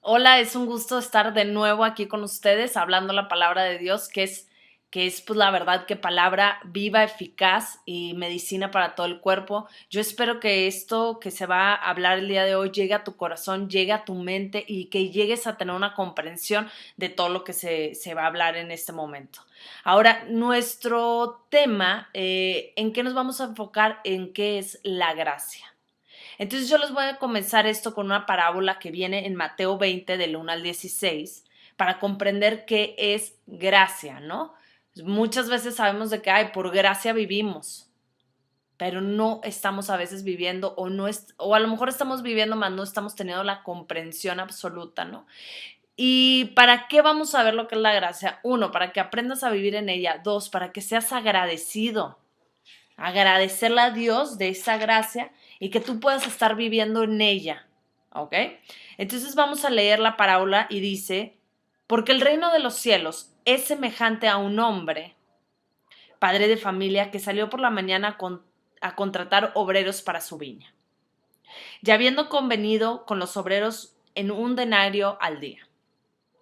Hola, es un gusto estar de nuevo aquí con ustedes hablando la palabra de Dios, que es pues la verdad que palabra viva, eficaz y medicina para todo el cuerpo. Yo espero que esto que se va a hablar el día de hoy llegue a tu corazón, llegue a tu mente y que llegues a tener una comprensión de todo lo que se va a hablar en este momento. Ahora, nuestro tema, ¿en qué nos vamos a enfocar? En qué es la gracia. Entonces yo les voy a comenzar esto con una parábola que viene en Mateo 20 del 1 al 16 para comprender qué es gracia, ¿no? Muchas veces sabemos de que por gracia vivimos, pero no estamos a veces viviendo o a lo mejor estamos viviendo, más no estamos teniendo la comprensión absoluta, ¿no? ¿Y para qué vamos a ver lo que es la gracia? Uno, para que aprendas a vivir en ella. Dos, para que seas agradecido, agradecerle a Dios de esa gracia y que tú puedas estar viviendo en ella, ¿ok? Entonces vamos a leer la parábola y dice, porque el reino de los cielos es semejante a un hombre, padre de familia, que salió por la mañana a contratar obreros para su viña, y habiendo convenido con los obreros en un denario al día.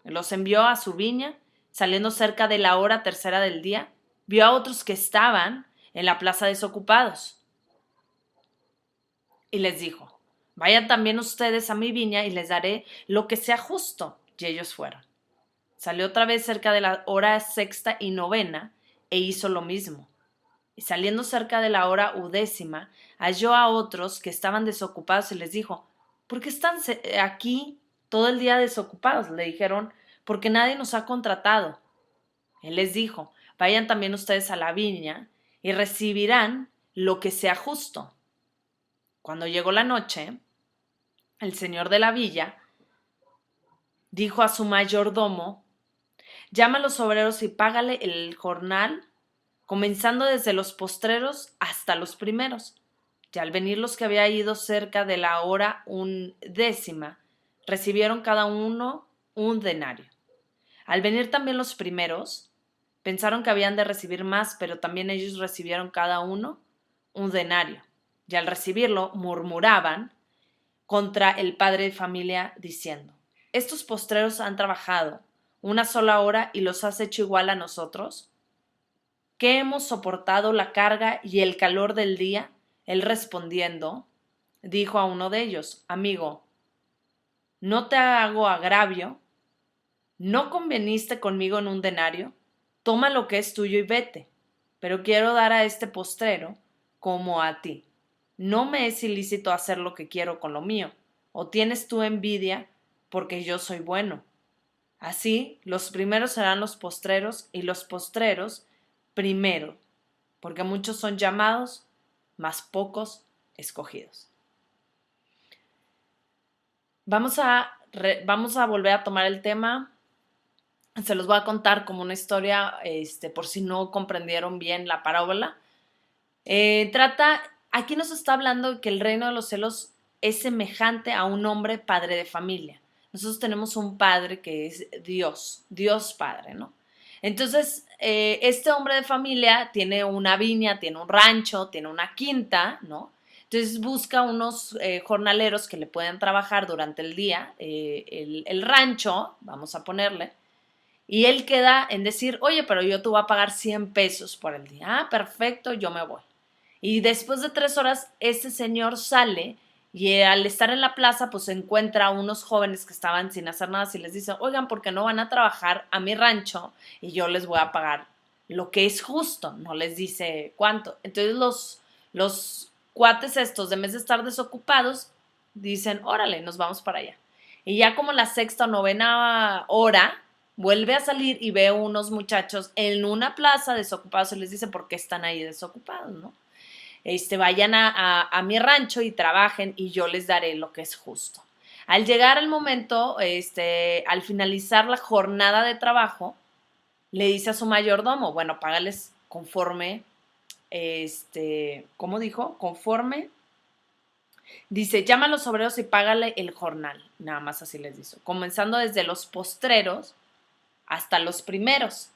Los envió a su viña, saliendo cerca de la hora tercera del día, vio a otros que estaban en la plaza desocupados y les dijo, vayan también ustedes a mi viña y les daré lo que sea justo. Y ellos fueron. Salió otra vez cerca de la hora sexta y novena e hizo lo mismo. Y saliendo cerca de la hora udécima, halló a otros que estaban desocupados y les dijo, ¿por qué están aquí todo el día desocupados? Le dijeron, porque nadie nos ha contratado. Él les dijo, vayan también ustedes a la viña y recibirán lo que sea justo. Cuando llegó la noche, el señor de la villa dijo a su mayordomo, llama a los obreros y págale el jornal, comenzando desde los postreros hasta los primeros. Y al venir los que había ido cerca de la hora undécima, recibieron cada uno un denario. Al venir también los primeros, pensaron que habían de recibir más, pero también ellos recibieron cada uno un denario. Y al recibirlo, murmuraban contra el padre de familia diciendo, estos postreros han trabajado una sola hora y los has hecho igual a nosotros, que hemos soportado la carga y el calor del día. Él respondiendo, dijo a uno de ellos, amigo, no te hago agravio, ¿no conveniste conmigo en un denario? Toma lo que es tuyo y vete, pero quiero dar a este postrero como a ti. No me es ilícito hacer lo que quiero con lo mío, o tienes tú envidia porque yo soy bueno. Así, los primeros serán los postreros y los postreros primero, porque muchos son llamados, mas pocos escogidos. Vamos a volver a tomar el tema. Se los voy a contar como una historia, por si no comprendieron bien la parábola. Aquí nos está hablando que el reino de los cielos es semejante a un hombre padre de familia. Nosotros tenemos un padre que es Dios, Dios Padre, ¿no? Entonces, este hombre de familia tiene una viña, tiene un rancho, tiene una quinta, ¿no? Entonces busca unos jornaleros que le puedan trabajar durante el día, el rancho, vamos a ponerle, y él queda en decir, oye, pero yo te voy a pagar 100 pesos por el día. Ah, perfecto, yo me voy. Y después de 3 horas, este señor sale y al estar en la plaza, pues encuentra a unos jóvenes que estaban sin hacer nada y les dice, oigan, ¿por qué no van a trabajar a mi rancho y yo les voy a pagar lo que es justo? No les dice cuánto. Entonces los cuates estos, de vez de estar desocupados, dicen, órale, nos vamos para allá. Y ya como la sexta o novena hora, vuelve a salir y ve unos muchachos en una plaza desocupados y les dice, ¿por qué están ahí desocupados, no? Vayan a mi rancho y trabajen y yo les daré lo que es justo. Al llegar el momento, al finalizar la jornada de trabajo, le dice a su mayordomo, bueno, págales conforme, ¿cómo dijo? Conforme, dice, llama a los obreros y págale el jornal, nada más así les dice, comenzando desde los postreros hasta los primeros.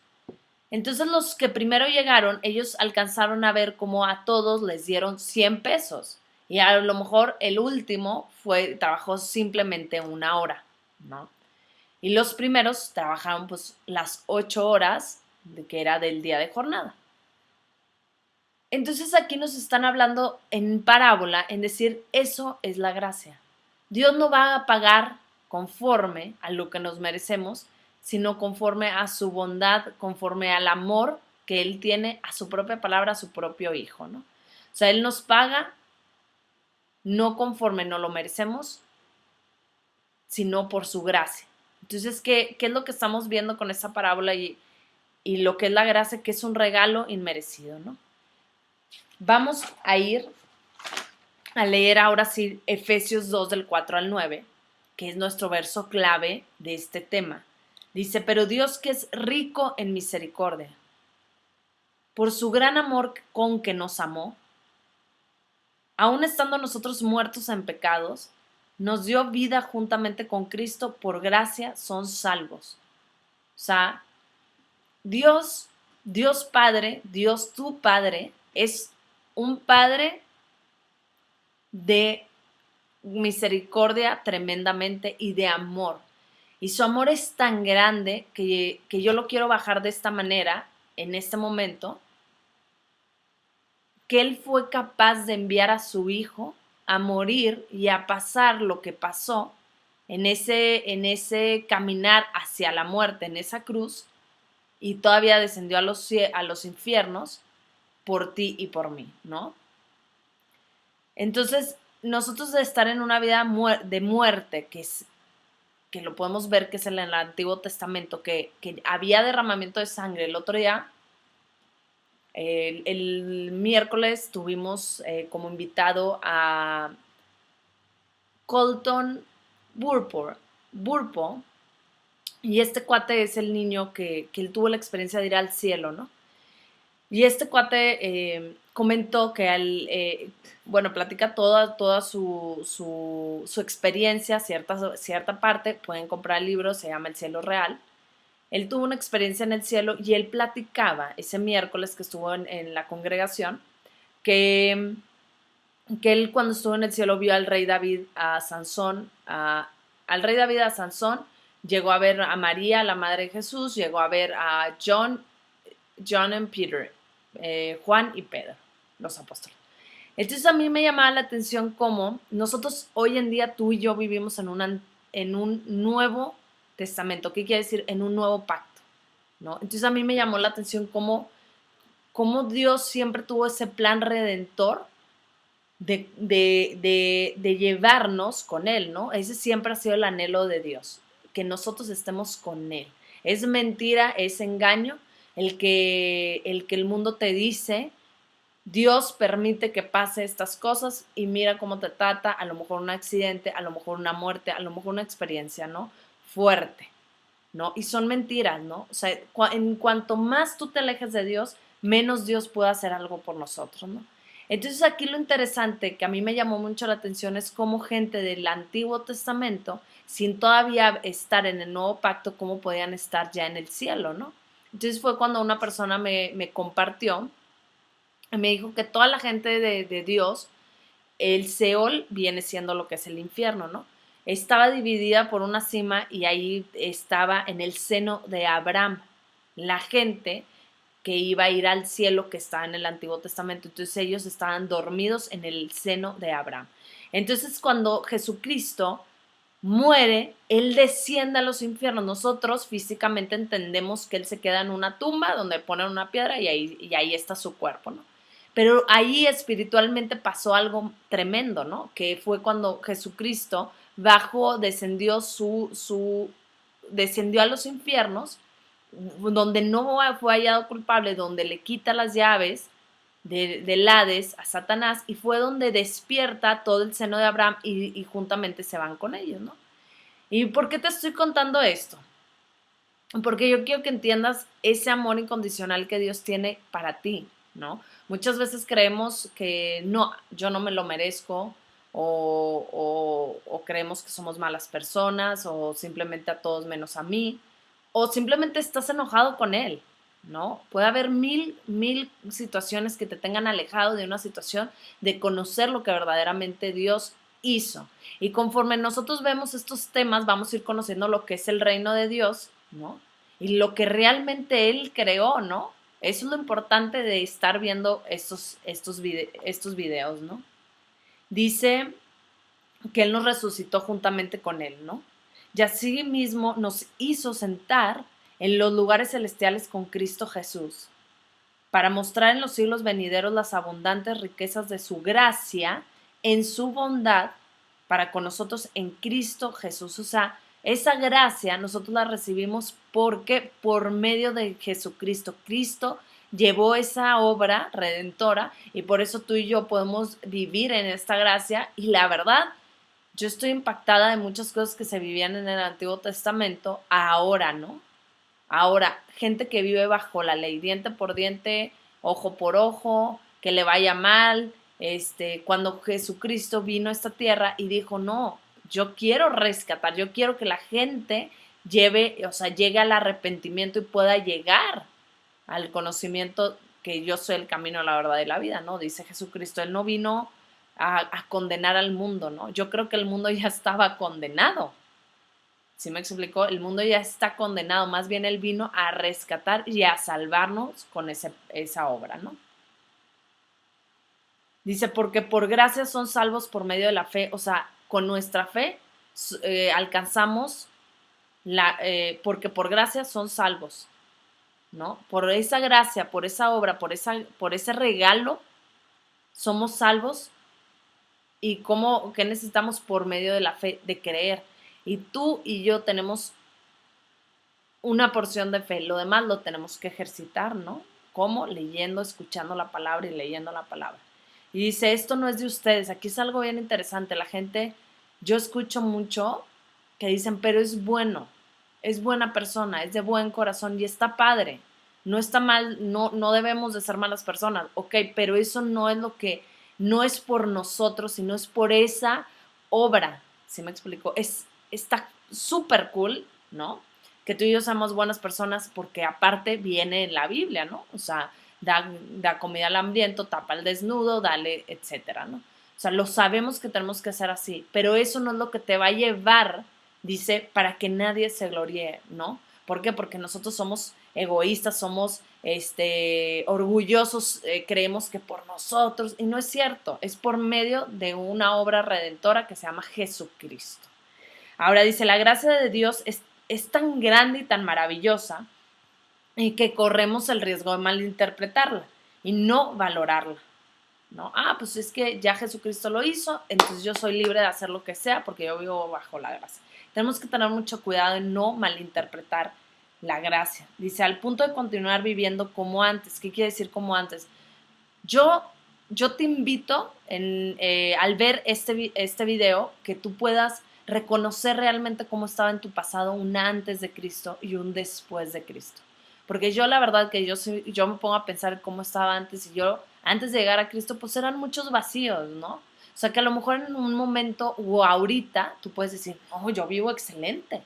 Entonces los que primero llegaron, ellos alcanzaron a ver cómo a todos les dieron 100 pesos y a lo mejor el último trabajó simplemente una hora, ¿no? Y los primeros trabajaron pues las 8 horas que era del día de jornada. Entonces aquí nos están hablando en parábola, en decir, eso es la gracia. Dios no va a pagar conforme a lo que nos merecemos, sino conforme a su bondad, conforme al amor que Él tiene a su propia palabra, a su propio Hijo, ¿no? O sea, Él nos paga no conforme no lo merecemos, sino por su gracia. Entonces, ¿qué es lo que estamos viendo con esta parábola y lo que es la gracia, que es un regalo inmerecido, ¿no? Vamos a ir a leer ahora sí Efesios 2 del 4 al 9, que es nuestro verso clave de este tema. Dice, pero Dios que es rico en misericordia, por su gran amor con que nos amó, aun estando nosotros muertos en pecados, nos dio vida juntamente con Cristo, por gracia son salvos. O sea, Dios Padre, Dios tu Padre, es un Padre de misericordia tremendamente y de amor. Y su amor es tan grande que yo lo quiero bajar de esta manera, en este momento, que Él fue capaz de enviar a su Hijo a morir y a pasar lo que pasó en ese caminar hacia la muerte, en esa cruz, y todavía descendió a los infiernos por ti y por mí, ¿no? Entonces, nosotros de estar en una vida de muerte, que lo podemos ver que es en el Antiguo Testamento, que había derramamiento de sangre. El otro día, el miércoles, tuvimos como invitado a Colton Burpo, y este cuate es el niño que él tuvo la experiencia de ir al cielo, ¿no? Y este cuate comentó que platica toda su experiencia, cierta parte, pueden comprar el libro, se llama El Cielo Real. Él tuvo una experiencia en el cielo y él platicaba ese miércoles que estuvo en la congregación, que él cuando estuvo en el cielo vio al rey David, a Sansón, al rey David, a Sansón, llegó a ver a María, la madre de Jesús, llegó a ver a John and Peter, Juan y Pedro, los apóstoles. Entonces a mí me llamaba la atención cómo nosotros hoy en día, tú y yo, vivimos en un nuevo testamento. ¿Qué quiere decir? En un nuevo pacto, ¿no? Entonces a mí me llamó la atención cómo Dios siempre tuvo ese plan redentor de llevarnos con Él, ¿no? Ese siempre ha sido el anhelo de Dios, que nosotros estemos con Él. Es mentira, es engaño el mundo te dice, Dios permite que pase estas cosas y mira cómo te trata, a lo mejor un accidente, a lo mejor una muerte, a lo mejor una experiencia, ¿no? Fuerte, ¿no? Y son mentiras, ¿no? O sea, en cuanto más tú te alejes de Dios, menos Dios puede hacer algo por nosotros, ¿no? Entonces aquí lo interesante que a mí me llamó mucho la atención es cómo gente del Antiguo Testamento, sin todavía estar en el Nuevo Pacto, cómo podían estar ya en el cielo, ¿no? Entonces fue cuando una persona me compartió, me dijo que toda la gente de Dios, el Seol viene siendo lo que es el infierno, ¿no? Estaba dividida por una cima y ahí estaba en el seno de Abraham, la gente que iba a ir al cielo que está en el Antiguo Testamento. Entonces ellos estaban dormidos en el seno de Abraham. Entonces cuando Jesucristo muere, Él desciende a los infiernos. Nosotros físicamente entendemos que Él se queda en una tumba donde ponen una piedra y ahí está su cuerpo, ¿no? Pero ahí espiritualmente pasó algo tremendo, ¿no? Que fue cuando Jesucristo bajó, descendió a los infiernos, donde no fue hallado culpable, donde le quita las llaves del Hades a Satanás, y fue donde despierta todo el seno de Abraham y juntamente se van con ellos, ¿no? ¿Y por qué te estoy contando esto? Porque yo quiero que entiendas ese amor incondicional que Dios tiene para ti, ¿no? Muchas veces creemos que no, yo no me lo merezco, o creemos que somos malas personas, o simplemente a todos menos a mí, o simplemente estás enojado con Él, ¿no? Puede haber mil situaciones que te tengan alejado de una situación, de conocer lo que verdaderamente Dios hizo. Y conforme nosotros vemos estos temas, vamos a ir conociendo lo que es el reino de Dios, ¿no? Y lo que realmente Él creó, ¿no? Eso es lo importante de estar viendo estos videos, ¿no? Dice que Él nos resucitó juntamente con Él, ¿no? Y así mismo nos hizo sentar en los lugares celestiales con Cristo Jesús, para mostrar en los siglos venideros las abundantes riquezas de su gracia en su bondad para con nosotros en Cristo Jesús. O sea, esa gracia nosotros la recibimos porque por medio de Jesucristo. Cristo llevó esa obra redentora y por eso tú y yo podemos vivir en esta gracia. Y la verdad, yo estoy impactada de muchas cosas que se vivían en el Antiguo Testamento ahora, ¿no? Ahora, gente que vive bajo la ley, diente por diente, ojo por ojo, que le vaya mal, cuando Jesucristo vino a esta tierra y dijo, no, yo quiero rescatar, yo quiero que la gente llegue al arrepentimiento y pueda llegar al conocimiento que yo soy el camino, la verdad y la vida, ¿no? Dice Jesucristo, Él no vino a condenar al mundo, ¿no? Yo creo que el mundo ya estaba condenado. ¿Sí me explicó? El mundo ya está condenado, más bien Él vino a rescatar y a salvarnos con esa obra, ¿no? Dice, porque por gracia son salvos por medio de la fe, o sea, con nuestra fe alcanzamos, porque por gracia son salvos, ¿no? Por esa gracia, por esa obra, por ese regalo, somos salvos. ¿Y qué necesitamos? Por medio de la fe, de creer. Y tú y yo tenemos una porción de fe, lo demás lo tenemos que ejercitar, ¿no? ¿Cómo? Leyendo, escuchando la palabra y leyendo la palabra. Y dice, esto no es de ustedes, aquí es algo bien interesante, la gente, yo escucho mucho que dicen, pero es bueno, es buena persona, es de buen corazón y está padre, no está mal, no debemos de ser malas personas, ok, pero eso no es no es por nosotros, sino es por esa obra, ¿sí me explico? Está súper cool, ¿no? Que tú y yo seamos buenas personas porque aparte viene en la Biblia, ¿no? O sea, da comida al hambriento, tapa al desnudo, dale, etcétera, ¿no? O sea, lo sabemos que tenemos que hacer así, pero eso no es lo que te va a llevar, dice, para que nadie se gloríe, ¿no? ¿Por qué? Porque nosotros somos egoístas, somos orgullosos, creemos que por nosotros, y no es cierto, es por medio de una obra redentora que se llama Jesucristo. Ahora dice, la gracia de Dios es tan grande y tan maravillosa y que corremos el riesgo de malinterpretarla y no valorarla, ¿no? Pues es que ya Jesucristo lo hizo, entonces yo soy libre de hacer lo que sea porque yo vivo bajo la gracia. Tenemos que tener mucho cuidado en no malinterpretar la gracia. Dice, al punto de continuar viviendo como antes. ¿Qué quiere decir como antes? Yo te invito al ver este video que tú puedas reconocer realmente cómo estaba en tu pasado un antes de Cristo y un después de Cristo. Porque yo la verdad que yo me pongo a pensar cómo estaba antes y yo antes de llegar a Cristo pues eran muchos vacíos, ¿no? O sea que a lo mejor en un momento o ahorita tú puedes decir, no, yo vivo excelente.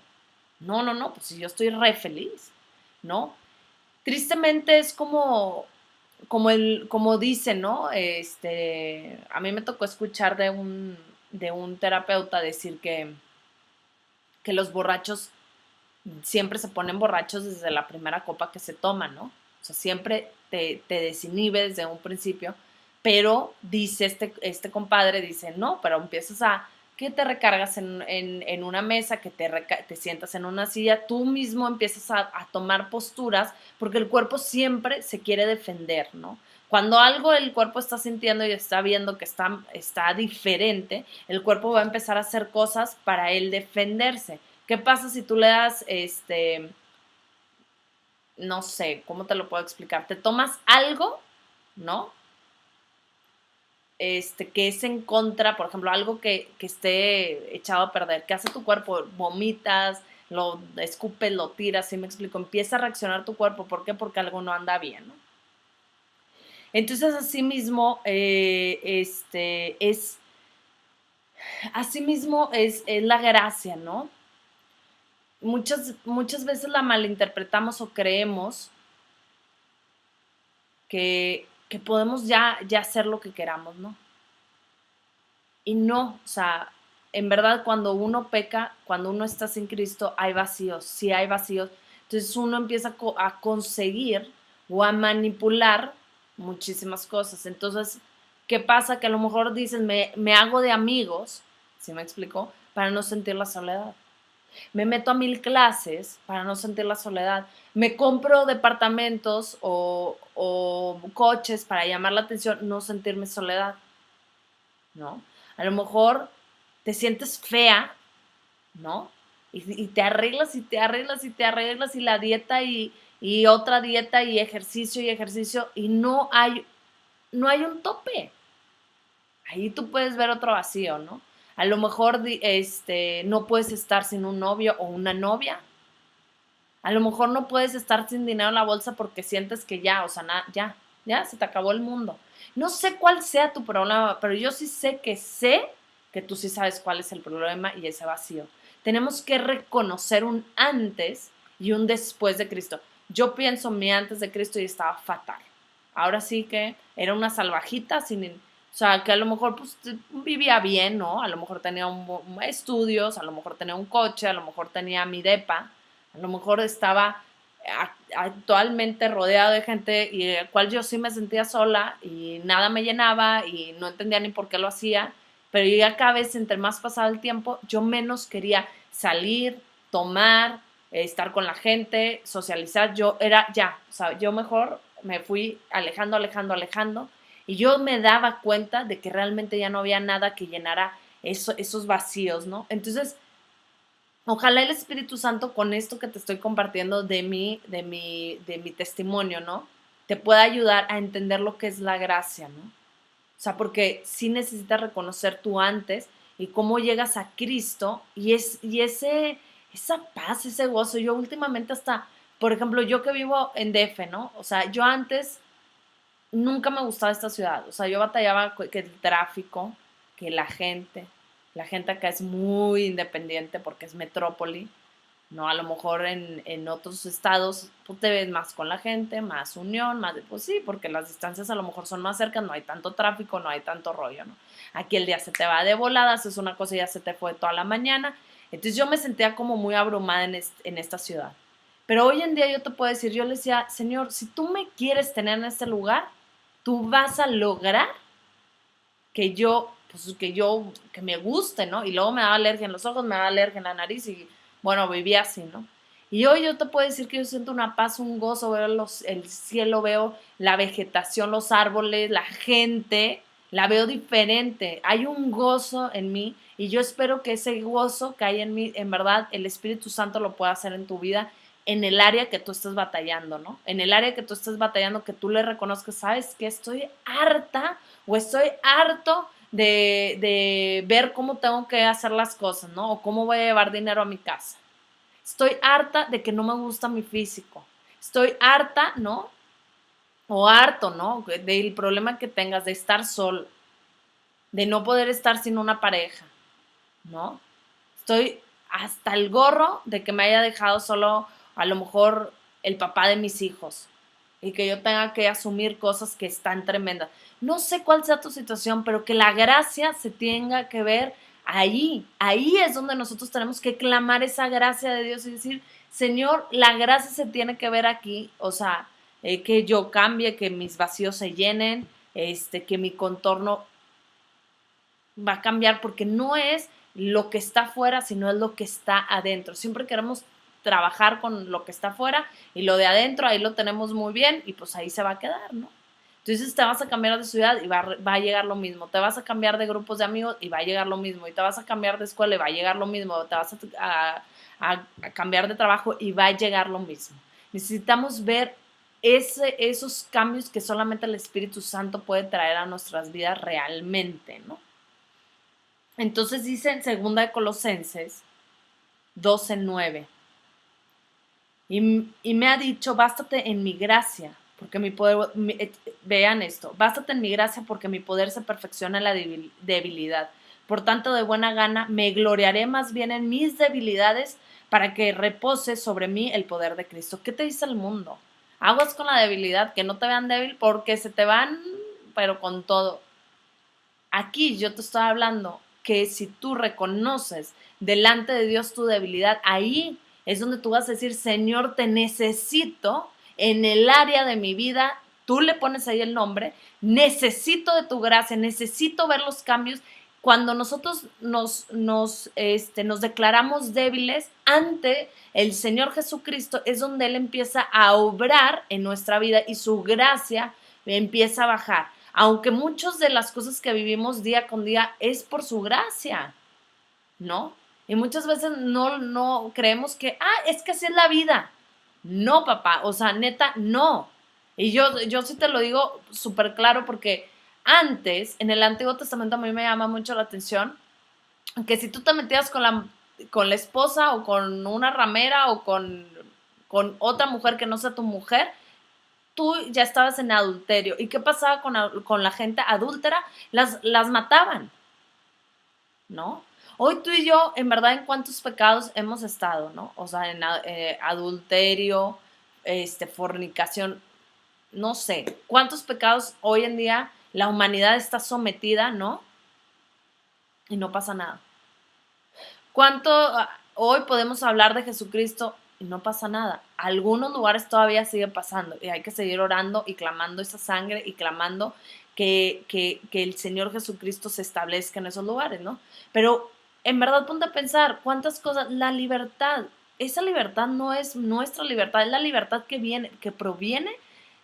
No, pues yo estoy re feliz, ¿no? Tristemente es como dice, ¿no? A mí me tocó escuchar de un terapeuta decir que los borrachos siempre se ponen borrachos desde la primera copa que se toman, ¿no? O sea, siempre te desinhibe desde un principio, pero dice este compadre, dice, no, pero empiezas que te recargas en una mesa, que te sientas en una silla, tú mismo empiezas a tomar posturas, porque el cuerpo siempre se quiere defender, ¿no? Cuando algo el cuerpo está sintiendo y está viendo que está diferente, el cuerpo va a empezar a hacer cosas para él defenderse. ¿Qué pasa si tú le das, no sé, ¿cómo te lo puedo explicar? Te tomas algo, ¿no? Que es en contra, por ejemplo, algo que esté echado a perder, ¿qué hace tu cuerpo? Vomitas, lo escupes, lo tiras, ¿sí me explico? Empieza a reaccionar tu cuerpo, ¿por qué? Porque algo no anda bien, ¿no? Entonces, asimismo es la gracia, ¿no? Muchas veces la malinterpretamos o creemos que podemos ya hacer lo que queramos, ¿no? Y no, o sea, en verdad cuando uno peca, cuando uno está sin Cristo, hay vacíos, sí hay vacíos. Entonces uno empieza a conseguir o a manipular muchísimas cosas. Entonces, ¿qué pasa? Que a lo mejor dices, me hago de amigos, ¿sí me explico? Para no sentir la soledad. Me meto a 1000 clases para no sentir la soledad. Me compro departamentos o coches para llamar la atención, no sentirme soledad, ¿no? A lo mejor te sientes fea, ¿no? Y te arreglas y te arreglas y te arreglas y la dieta y otra dieta y ejercicio y no hay un tope. Ahí tú puedes ver otro vacío, ¿no? A lo mejor no puedes estar sin un novio o una novia. A lo mejor no puedes estar sin dinero en la bolsa porque sientes que ya, o sea, ya, se te acabó el mundo. No sé cuál sea tu problema, pero yo sí sé que tú sí sabes cuál es el problema y ese vacío. Tenemos que reconocer un antes y un después de Cristo. Yo pienso mi antes de Cristo y estaba fatal. Ahora sí que era una salvajita o sea, que a lo mejor pues, vivía bien, ¿no? A lo mejor tenía estudios, a lo mejor tenía un coche, a lo mejor tenía mi depa, a lo mejor estaba actualmente rodeado de gente y el cual yo sí me sentía sola y nada me llenaba y no entendía ni por qué lo hacía, pero ya cada vez entre más pasaba el tiempo, yo menos quería salir, tomar, estar con la gente, socializar, o sea, yo mejor me fui alejando, alejando, alejando y yo me daba cuenta de que realmente ya no había nada que llenara esos vacíos, ¿no? Entonces, ojalá el Espíritu Santo con esto que te estoy compartiendo de mi testimonio, ¿no? Te pueda ayudar a entender lo que es la gracia, ¿no? O sea, porque sí necesitas reconocer tú antes y cómo llegas a Cristo esa paz, ese gozo. Yo últimamente hasta, por ejemplo, yo que vivo en DF, ¿no? O sea, yo antes nunca me gustaba esta ciudad. O sea, yo batallaba que el tráfico, que la gente acá es muy independiente porque es metrópoli, ¿no? A lo mejor en otros estados tú te ves más con la gente, más unión, pues sí, porque las distancias a lo mejor son más cercanas, no hay tanto tráfico, no hay tanto rollo, ¿no? Aquí el día se te va de volada, haces una cosa y ya se te fue toda la mañana. Entonces yo me sentía como muy abrumada en esta ciudad. Pero hoy en día yo te puedo decir, yo le decía, Señor, si tú me quieres tener en este lugar, tú vas a lograr que me guste, ¿no? Y luego me daba alergia en los ojos, me daba alergia en la nariz y, bueno, vivía así, ¿no? Y hoy yo te puedo decir que yo siento una paz, un gozo, veo el cielo, veo la vegetación, los árboles, la gente, la veo diferente. Hay un gozo en mí y yo espero que ese gozo que hay en mí, en verdad, el Espíritu Santo lo pueda hacer en tu vida en el área que tú estés batallando, ¿no? En el área que tú estés batallando, que tú le reconozcas, ¿sabes qué? Estoy harta o estoy harto de ver cómo tengo que hacer las cosas, ¿no? O cómo voy a llevar dinero a mi casa. Estoy harta de que no me gusta mi físico. Estoy harta, ¿no? O harto, ¿no? Del problema que tengas de estar solo, de no poder estar sin una pareja, ¿no? Estoy hasta el gorro de que me haya dejado solo a lo mejor el papá de mis hijos y que yo tenga que asumir cosas que están tremendas. No sé cuál sea tu situación, pero que la gracia se tenga que ver ahí. Ahí es donde nosotros tenemos que clamar esa gracia de Dios y decir, Señor, la gracia se tiene que ver aquí, o sea, que yo cambie, que mis vacíos se llenen, que mi contorno va a cambiar porque no es lo que está afuera, sino es lo que está adentro. Siempre queremos trabajar con lo que está afuera y lo de adentro ahí lo tenemos muy bien y pues ahí se va a quedar, ¿no? Entonces te vas a cambiar de ciudad y va a llegar lo mismo, te vas a cambiar de grupos de amigos y va a llegar lo mismo, y te vas a cambiar de escuela y va a llegar lo mismo, te vas a cambiar de trabajo y va a llegar lo mismo. Necesitamos ver esos cambios que solamente el Espíritu Santo puede traer a nuestras vidas realmente, ¿no? Entonces dice en segunda de Colosenses 12:9, y me ha dicho, bástate en mi gracia, porque mi poder, vean esto, bástate en mi gracia porque mi poder se perfecciona en la debilidad. Por tanto, de buena gana me gloriaré más bien en mis debilidades para que repose sobre mí el poder de Cristo. ¿Qué te dice el mundo? Aguas con la debilidad, que no te vean débil porque se te van, pero con todo. Aquí yo te estoy hablando que si tú reconoces delante de Dios tu debilidad, ahí es donde tú vas a decir, Señor, te necesito en el área de mi vida, tú le pones ahí el nombre, necesito de tu gracia, necesito ver los cambios. Cuando nosotros nos declaramos débiles ante el Señor Jesucristo, es donde Él empieza a obrar en nuestra vida y su gracia empieza a bajar. Aunque muchas de las cosas que vivimos día con día es por su gracia, ¿no? Y muchas veces no creemos que, es que así es la vida. No, papá, o sea, neta, no. Y yo sí te lo digo súper claro porque antes, en el Antiguo Testamento a mí me llama mucho la atención que si tú te metías con la esposa o con una ramera o con otra mujer que no sea tu mujer, tú ya estabas en adulterio. ¿Y qué pasaba con la gente adúltera? Las mataban, ¿no? Hoy tú y yo, en verdad, ¿en cuántos pecados hemos estado, no? O sea, en adulterio, fornicación, no sé, ¿cuántos pecados hoy en día la humanidad está sometida, no? Y no pasa nada. ¿Cuánto hoy podemos hablar de Jesucristo y no pasa nada? Algunos lugares todavía sigue pasando y hay que seguir orando y clamando esa sangre y clamando que el Señor Jesucristo se establezca en esos lugares, ¿no? Pero en verdad ponte a pensar cuántas cosas, la libertad, esa libertad no es nuestra libertad, es la libertad que proviene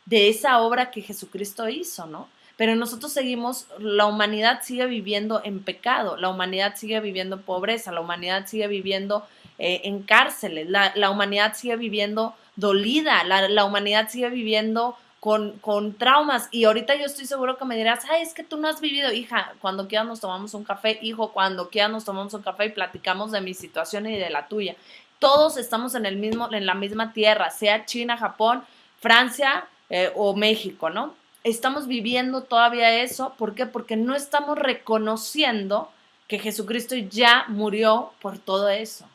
de esa obra que Jesucristo hizo, ¿no? Pero nosotros seguimos, la humanidad sigue viviendo en pecado, la humanidad sigue viviendo en pobreza, la humanidad sigue viviendo en cárceles, la humanidad sigue viviendo dolida, la humanidad sigue viviendo con traumas. Y ahorita yo estoy seguro que me dirás, es que tú no has vivido, hija, cuando quieras nos tomamos un café, hijo, cuando quieras nos tomamos un café y platicamos de mi situación y de la tuya. Todos estamos en la misma tierra, sea China, Japón, Francia o México, ¿no? Estamos viviendo todavía eso. ¿Por qué? Porque no estamos reconociendo que Jesucristo ya murió por todo eso.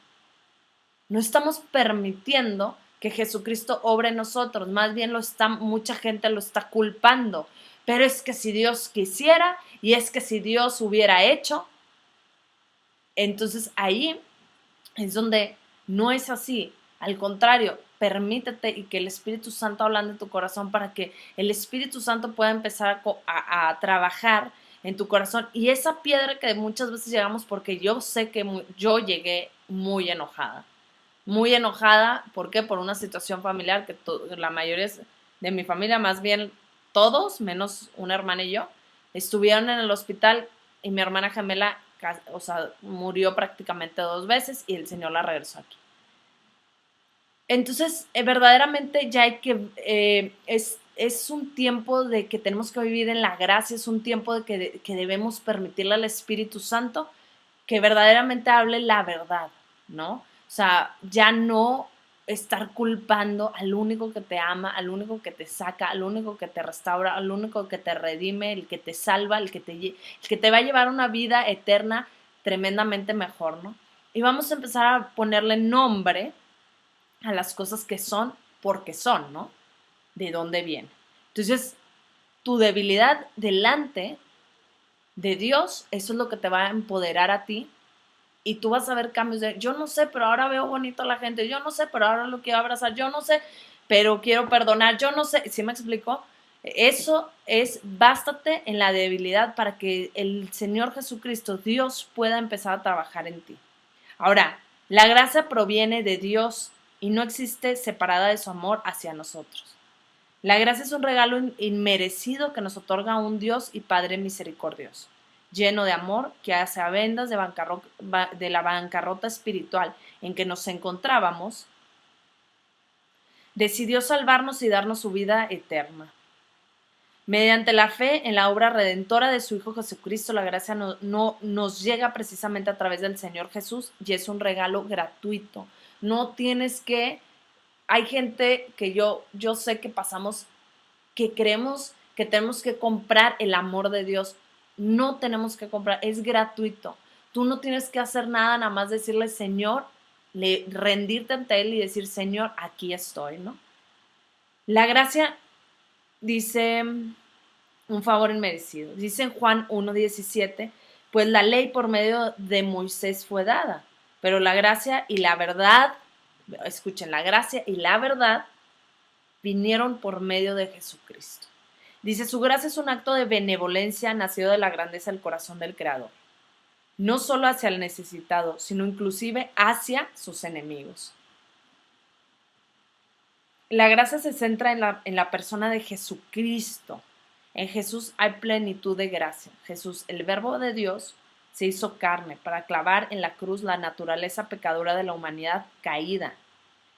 No estamos permitiendo que Jesucristo obre en nosotros. Más bien mucha gente lo está culpando. Pero es que si Dios quisiera y es que si Dios hubiera hecho, entonces ahí es donde no es así. Al contrario, permítete y que el Espíritu Santo hablando en tu corazón para que el Espíritu Santo pueda empezar a trabajar en tu corazón. Y esa piedra que muchas veces llegamos, porque yo sé que yo llegué muy enojada. Muy enojada, ¿por qué? Por una situación familiar que la mayoría de mi familia, más bien todos, menos una hermana y yo, estuvieron en el hospital y mi hermana gemela, o sea, murió prácticamente 2 veces y el Señor la regresó aquí. Entonces, verdaderamente ya hay que, es un tiempo de que tenemos que vivir en la gracia, es un tiempo de que debemos permitirle al Espíritu Santo que verdaderamente hable la verdad, ¿no? O sea, ya no estar culpando al único que te ama, al único que te saca, al único que te restaura, al único que te redime, el que te salva, el que te va a llevar una vida eterna tremendamente mejor, ¿no? Y vamos a empezar a ponerle nombre a las cosas que son porque son, ¿no? De dónde vienen. Entonces, tu debilidad delante de Dios, eso es lo que te va a empoderar a ti y tú vas a ver cambios yo no sé, pero ahora veo bonito a la gente, yo no sé, pero ahora lo quiero abrazar, yo no sé, pero quiero perdonar, yo no sé, ¿sí me explico? Eso es, bástate en la debilidad para que el Señor Jesucristo, Dios, pueda empezar a trabajar en ti. Ahora, la gracia proviene de Dios y no existe separada de su amor hacia nosotros. La gracia es un regalo inmerecido que nos otorga un Dios y Padre misericordioso, lleno de amor, que hace a vendas de la bancarrota espiritual en que nos encontrábamos, decidió salvarnos y darnos su vida eterna. Mediante la fe en la obra redentora de su Hijo Jesucristo, la gracia no nos llega precisamente a través del Señor Jesús y es un regalo gratuito. No tienes que... Hay gente que yo sé que pasamos, que creemos que tenemos que comprar el amor de Dios. No tenemos que comprar, es gratuito. Tú no tienes que hacer nada más decirle, Señor, rendirte ante Él y decir, Señor, aquí estoy, ¿no? La gracia dice un favor inmerecido. Dice en Juan 1:17, pues la ley por medio de Moisés fue dada, pero la gracia y la verdad, escuchen, la gracia y la verdad vinieron por medio de Jesucristo. Dice, su gracia es un acto de benevolencia nacido de la grandeza del corazón del Creador, no solo hacia el necesitado, sino inclusive hacia sus enemigos. La gracia se centra en la persona de Jesucristo. En Jesús hay plenitud de gracia. Jesús, el Verbo de Dios, se hizo carne para clavar en la cruz la naturaleza pecadora de la humanidad caída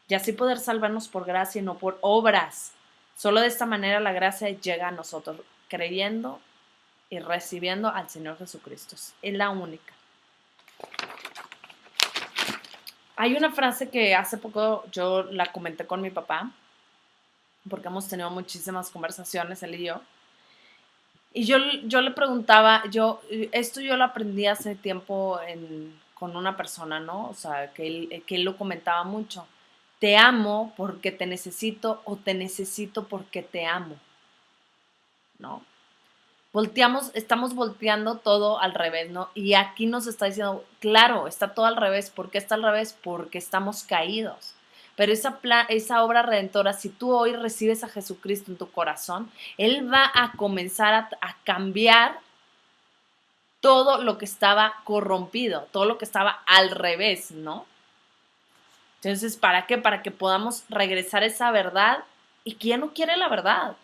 y así poder salvarnos por gracia y no por obras. Solo de esta manera la gracia llega a nosotros, creyendo y recibiendo al Señor Jesucristo. Es la única. Hay una frase que hace poco yo la comenté con mi papá, porque hemos tenido muchísimas conversaciones, él y yo. Y yo le preguntaba, esto yo lo aprendí hace tiempo con una persona, ¿no? O sea, que él lo comentaba mucho. Te amo porque te necesito o te necesito porque te amo, ¿no? Estamos volteando todo al revés, ¿no? Y aquí nos está diciendo, claro, está todo al revés. ¿Por qué está al revés? Porque estamos caídos. Pero esa obra redentora, si tú hoy recibes a Jesucristo en tu corazón, Él va a comenzar a cambiar todo lo que estaba corrompido, todo lo que estaba al revés, ¿no? Entonces, ¿para qué? Para que podamos regresar a esa verdad. ¿Y quién no quiere la verdad?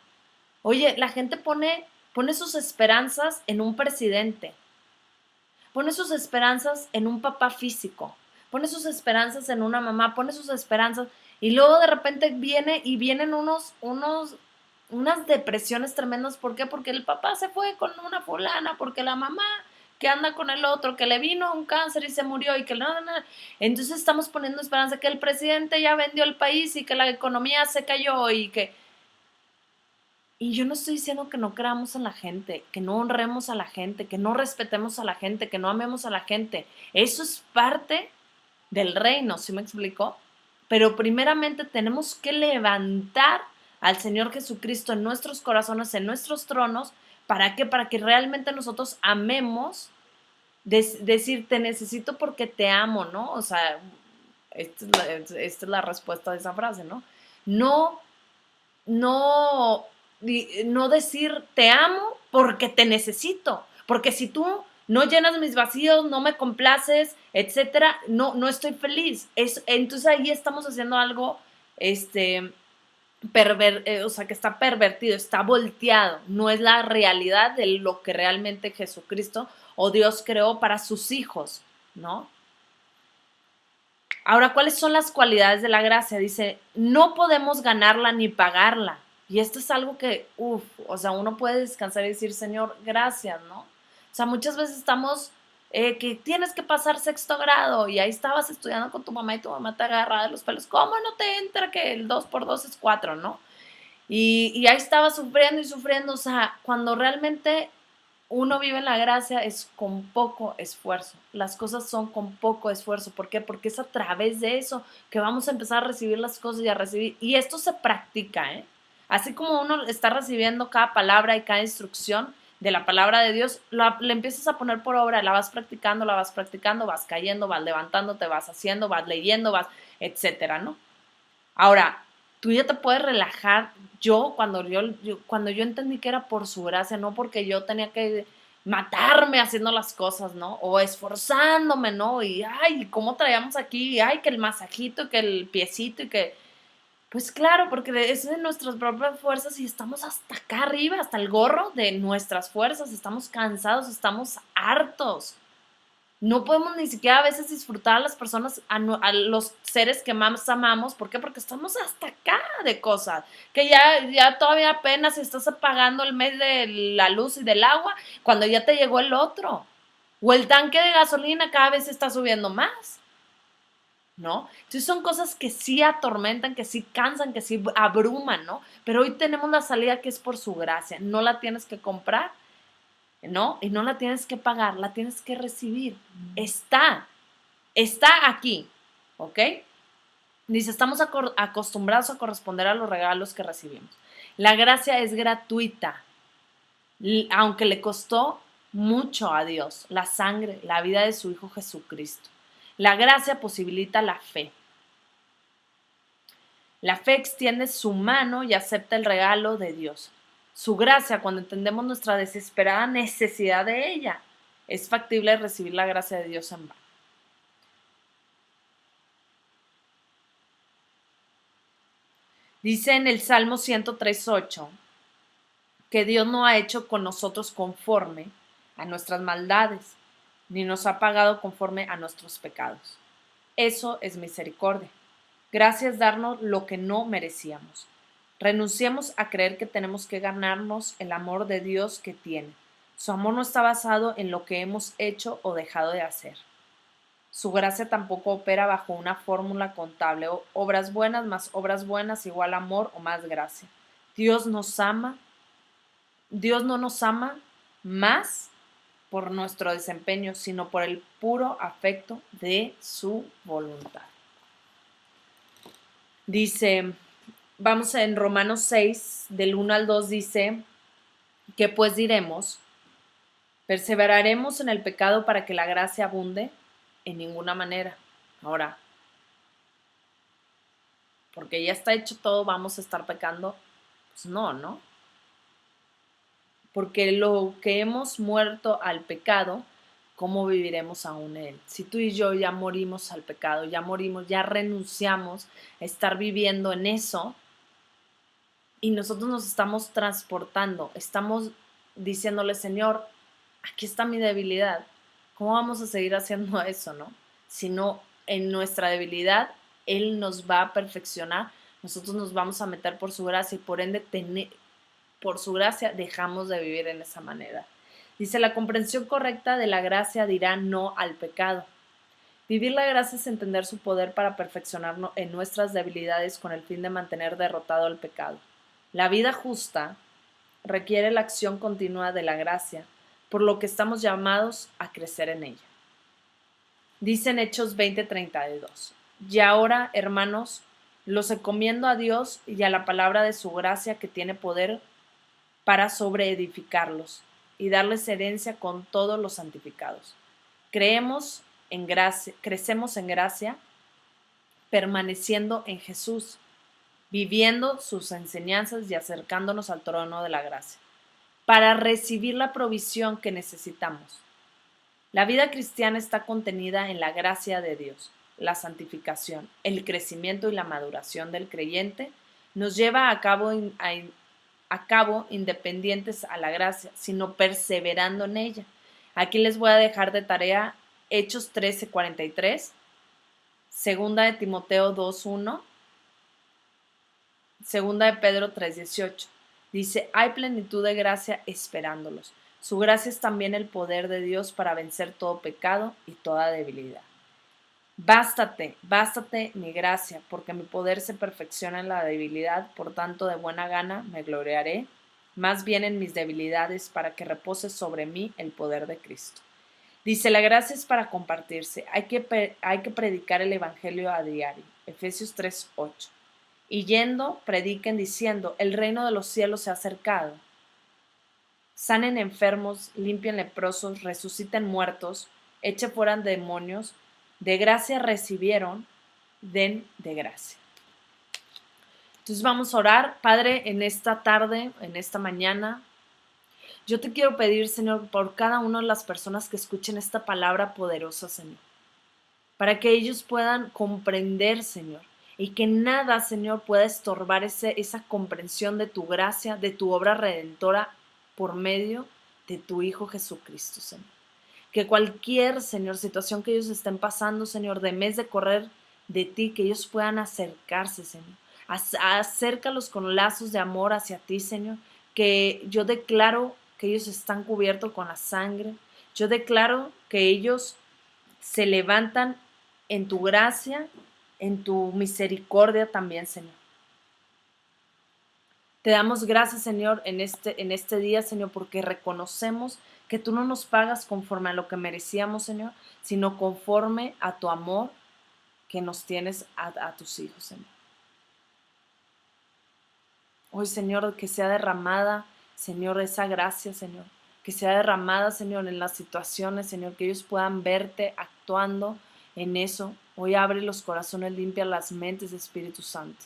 Oye, la gente pone sus esperanzas en un presidente, pone sus esperanzas en un papá físico, pone sus esperanzas en una mamá, pone sus esperanzas y luego de repente vienen unas depresiones tremendas. ¿Por qué? Porque el papá se fue con una fulana, porque la mamá que anda con el otro, que le vino un cáncer y se murió y que no. Entonces estamos poniendo esperanza que el presidente ya vendió el país y que la economía se cayó y yo no estoy diciendo que no creamos en la gente, que no honremos a la gente, que no respetemos a la gente, que no amemos a la gente. Eso es parte del reino, ¿sí me explico? Pero primeramente tenemos que levantar al Señor Jesucristo en nuestros corazones, en nuestros tronos. ¿Para qué? Para que realmente nosotros amemos, decir, te necesito porque te amo, ¿no? O sea, esta es la respuesta de esa frase, ¿no? No, no, no decir te amo porque te necesito, porque si tú no llenas mis vacíos, no me complaces, etcétera, no estoy feliz. Entonces ahí estamos haciendo algo, o sea, que está pervertido, está volteado, no es la realidad de lo que realmente Jesucristo o Dios creó para sus hijos, ¿no? Ahora, ¿cuáles son las cualidades de la gracia? Dice, no podemos ganarla ni pagarla. Y esto es algo que, o sea, uno puede descansar y decir, Señor, gracias, ¿no? O sea, muchas veces estamos, que tienes que pasar sexto grado y ahí estabas estudiando con tu mamá y tu mamá te agarra de los pelos. ¿Cómo no te entra que el 2 por 2 es 4, no? Y ahí estaba sufriendo y sufriendo. O sea, cuando realmente uno vive en la gracia es con poco esfuerzo. Las cosas son con poco esfuerzo. ¿Por qué? Porque es a través de eso que vamos a empezar a recibir las cosas y a recibir. Y esto se practica, ¿eh? Así como uno está recibiendo cada palabra y cada instrucción de la palabra de Dios, le empiezas a poner por obra, la vas practicando, vas cayendo, vas levantándote, vas haciendo, vas leyendo, etcétera, ¿no? Ahora, tú ya te puedes relajar. Cuando yo entendí que era por su gracia, no porque yo tenía que matarme haciendo las cosas, ¿no? O esforzándome, ¿no? Y, ay, ¿cómo traíamos aquí? Ay, que el masajito, que el piecito y que... Pues claro, porque es de nuestras propias fuerzas y estamos hasta acá arriba, hasta el gorro de nuestras fuerzas. Estamos cansados, estamos hartos. No podemos ni siquiera a veces disfrutar a las personas, a los seres que más amamos. ¿Por qué? Porque estamos hasta acá de cosas, que ya todavía apenas estás pagando el mes de la luz y del agua cuando ya te llegó el otro. O el tanque de gasolina cada vez está subiendo más, ¿no? Entonces son cosas que sí atormentan, que sí cansan, que sí abruman, ¿no? Pero hoy tenemos la salida que es por su gracia. No la tienes que comprar, ¿no? Y no la tienes que pagar, la tienes que recibir. Está aquí, ¿ok? Dice, estamos acostumbrados a corresponder a los regalos que recibimos. La gracia es gratuita. aunque le costó mucho a Dios, la sangre, la vida de su Hijo Jesucristo. La gracia posibilita la fe. La fe extiende su mano y acepta el regalo de Dios. Su gracia, cuando entendemos nuestra desesperada necesidad de ella, es factible recibir la gracia de Dios en vano. Dice en el Salmo 103:8 que Dios no ha hecho con nosotros conforme a nuestras maldades, ni nos ha pagado conforme a nuestros pecados. Eso es misericordia. Gracias darnos lo que no merecíamos. Renunciemos a creer que tenemos que ganarnos el amor de Dios que tiene. Su amor no está basado en lo que hemos hecho o dejado de hacer. Su gracia tampoco opera bajo una fórmula contable, obras buenas más obras buenas igual amor o más gracia. Dios nos ama. Dios no nos ama más por nuestro desempeño, sino por el puro afecto de su voluntad. Dice, vamos en Romanos 6, del 1 al 2, dice, ¿qué pues diremos? ¿Perseveraremos en el pecado para que la gracia abunde? En ninguna manera. Ahora, porque ya está hecho todo, ¿vamos a estar pecando? Pues no, ¿no? Porque lo que hemos muerto al pecado, ¿cómo viviremos aún en él? Si tú y yo ya morimos al pecado, ya morimos, ya renunciamos a estar viviendo en eso, y nosotros nos estamos transportando, estamos diciéndole, Señor, aquí está mi debilidad. ¿Cómo vamos a seguir haciendo eso, no? Si no, en nuestra debilidad, Él nos va a perfeccionar, nosotros nos vamos a meter por su gracia y por ende, por su gracia, dejamos de vivir en esa manera. Dice, la comprensión correcta de la gracia dirá no al pecado. Vivir la gracia es entender su poder para perfeccionarnos en nuestras debilidades con el fin de mantener derrotado al pecado. La vida justa requiere la acción continua de la gracia, por lo que estamos llamados a crecer en ella. Dice en Hechos 20:32, y ahora, hermanos, los encomiendo a Dios y a la palabra de su gracia que tiene poder para sobreedificarlos y darles herencia con todos los santificados. Crecemos en gracia, permaneciendo en Jesús, viviendo sus enseñanzas y acercándonos al trono de la gracia, para recibir la provisión que necesitamos. La vida cristiana está contenida en la gracia de Dios. La santificación, el crecimiento y la maduración del creyente nos lleva a cabo independientes a la gracia, sino perseverando en ella. Aquí les voy a dejar de tarea Hechos 13:43, Segunda de Timoteo 2:1, Segunda de Pedro 3:18. Dice, hay plenitud de gracia esperándolos. Su gracia es también el poder de Dios para vencer todo pecado y toda debilidad. Bástate mi gracia, porque mi poder se perfecciona en la debilidad, por tanto de buena gana me gloriaré, más bien en mis debilidades, para que repose sobre mí el poder de Cristo. Dice, la gracia es para compartirse, hay que predicar el evangelio a diario, Efesios 3:8. Y yendo, prediquen diciendo, el reino de los cielos se ha acercado. Sanen enfermos, limpien leprosos, resuciten muertos, echen fuera demonios, de gracia recibieron, den de gracia. Entonces vamos a orar. Padre, en esta tarde, en esta mañana, yo te quiero pedir, Señor, por cada una de las personas que escuchen esta palabra poderosa, Señor, para que ellos puedan comprender, Señor, y que nada, Señor, pueda estorbar esa comprensión de tu gracia, de tu obra redentora por medio de tu Hijo Jesucristo, Señor. Que cualquier, Señor, situación que ellos estén pasando, Señor, de mes de correr de ti, que ellos puedan acercarse, Señor. Acércalos con lazos de amor hacia ti, Señor. Que yo declaro que ellos están cubiertos con la sangre. Yo declaro que ellos se levantan en tu gracia, en tu misericordia también, Señor. Te damos gracias, Señor, en este día, Señor, porque reconocemos que tú no nos pagas conforme a lo que merecíamos, Señor, sino conforme a tu amor que nos tienes a tus hijos, Señor. Hoy, Señor, que sea derramada Señor, esa gracia, Señor, que sea derramada, Señor, en las situaciones, Señor, que ellos puedan verte actuando en eso. Hoy abre los corazones, limpia las mentes, Espíritu Santo.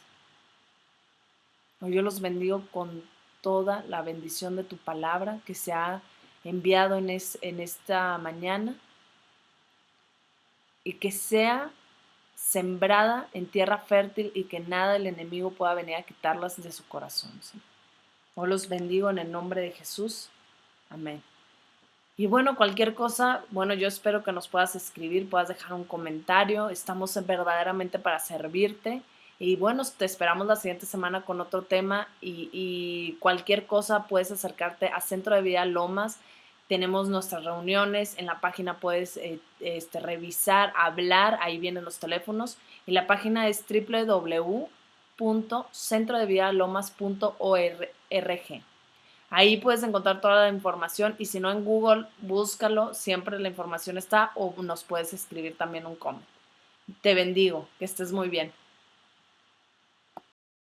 Hoy yo los bendigo con toda la bendición de tu palabra que se ha enviado en esta mañana y que sea sembrada en tierra fértil y que nada del enemigo pueda venir a quitarlas de su corazón, Señor. Hoy los bendigo en el nombre de Jesús. Amén. Y bueno, cualquier cosa, bueno, yo espero que nos puedas escribir, puedas dejar un comentario. Estamos verdaderamente para servirte. Y bueno, te esperamos la siguiente semana con otro tema y cualquier cosa puedes acercarte a Centro de Vida Lomas. Tenemos nuestras reuniones, en la página puedes revisar, hablar, ahí vienen los teléfonos. Y la página es www.centrodevidalomas.org. Ahí puedes encontrar toda la información y si no en Google, búscalo, siempre la información está o nos puedes escribir también un comment. Te bendigo, que estés muy bien.